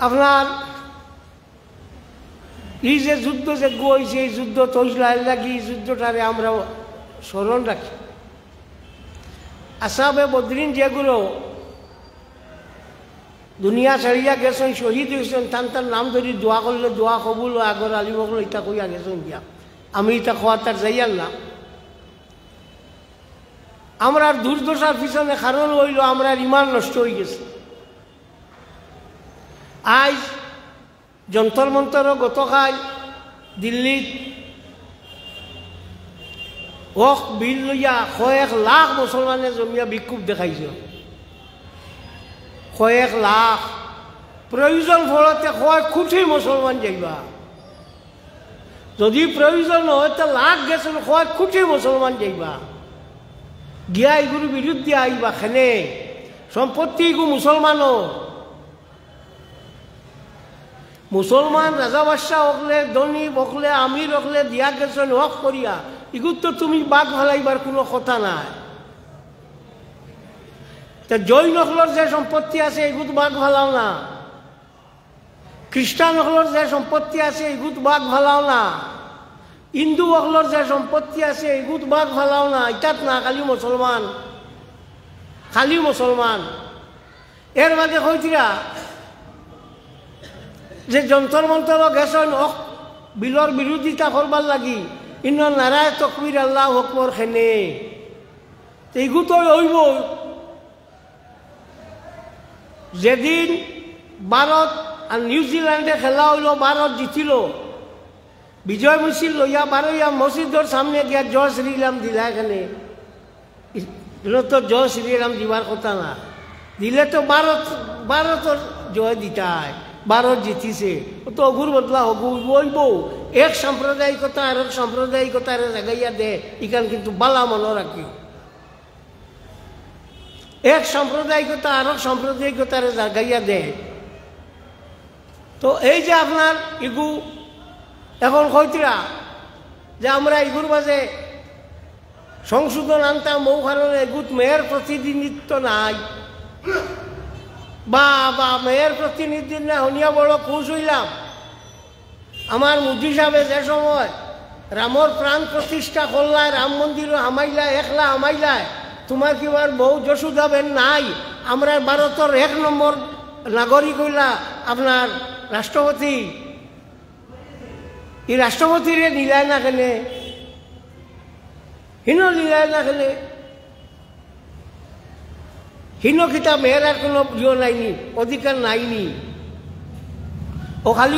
আপনার এই যে যুদ্ধ যে হয়েছে এই যুদ্ধ তৈলার লাগি এই যুদ্ধটারে আমরা স্মরণ রাখি। আসাবে বদরিন যেগুলো দুনিয়া ছাড়িয়া গেছেন, শহীদ হয়েছেন, তার নাম ধরি দোয়া করলে দোয়া কবুল আগর আলিমগুলো ইটা কইয়া গেছেন গিয়া। আমি ইটা খোয়া তার যাইয়ার না। আমরা দুর্দশার পিছনে কারণ হইল আমরা ইমান নষ্ট হয়ে গেছে। আজ যন্তর মন্তর গতকাল দিল্লিত হক বিল লইয়া কয়েক লাখ মুসলমানে জমিয়া বিক্ষোভ দেখাইছে। কয়েক লাখ, প্রয়োজন ফলতে কয়েক কোটি মুসলমান যাইবা। যদি প্রয়োজন হয় তো লাখ গেছেন কয়েক কোটি মুসলমান যাইবা। গিয়া এগুলোর বিরুদ্ধে আইবা। খেনে সম্পত্তি এগু মুসলমানও, মুসলমান রাজা বাদশাহ হকলে, ধনী হকলে, আমির হকলে দিয়া গেছেন হক করিয়া। এগুলো তো তুমি বাঘ ভালাইবার কোনো কথা নাই। তা জৈন হকলর যে সম্পত্তি আছে এগুলো বাঘ ভালাও না, খ্রিস্টান হকলর যে সম্পত্তি আছে এগুলো বাঘ ভালাও না, হিন্দু হকলর যে সম্পত্তি আছে এগুলো বাঘ ভালাও না। এটাত না, খালি মুসলমান, খালি মুসলমান। এর মাঝে কইতিরা যে যন্তর মন্তর গেছেন হক বিলর বিরোধিতা করবার লাগি, ইন নারায় তকবির আল্লাহ আকবার খেনে এইগু তো হইব। যেদিন ভারত আর নিউজিল্যান্ডে খেলা হইল, ভারত জিতিল, বিজয় মিছিল লইয়া বারোইয়া মসজিদের সামনে গিয়া জয় শ্রীরাম দিলা। এখানে তো জয় শ্রীরাম দিবার কথা না, দিলে তো ভারতের জয় দিতায়। ভারত জিতিছে তো অঘুর বদলা হইব। এক সাম্প্রদায়িকতা আর এক সাম্প্রদায়িকতার জাগাইয়া দে, ইখান কিন্তু বালা মনে রাখি। এক সাম্প্রদায়িকতা আর এক সাম্প্রদায়িকতার জাগাইয়া দে। তো এই যে আপনার ইগু এখন কইতিরা যে আমরা এগুর মাঝে সংশোধন আনতাম, মৌ কারণে এগুত মেয়ের প্রতিনিধিত্ব নাই বা মেয়ের প্রতিনিধি না হনিয়া বড় খুশ হইলাম। আমার মুদি সাহেবে যে সময় রামর প্রাণ প্রতিষ্ঠা করলায়, রাম মন্দিরও হামাইলায়, একলা হামাইলায়, তোমার কি আর বউ যশোদাবেন নাই? আমরা ভারতের 1 নম্বর নাগরিক হইলা আপনার রাষ্ট্রপতি। এই রাষ্ট্রপতিরে নিলায় না কেনে? হিন নিলায় না কেনে? হিন কিতা মেয়ের আর কোনো প্রিয় নাইনি, অধিকার নাইনি। ও খালি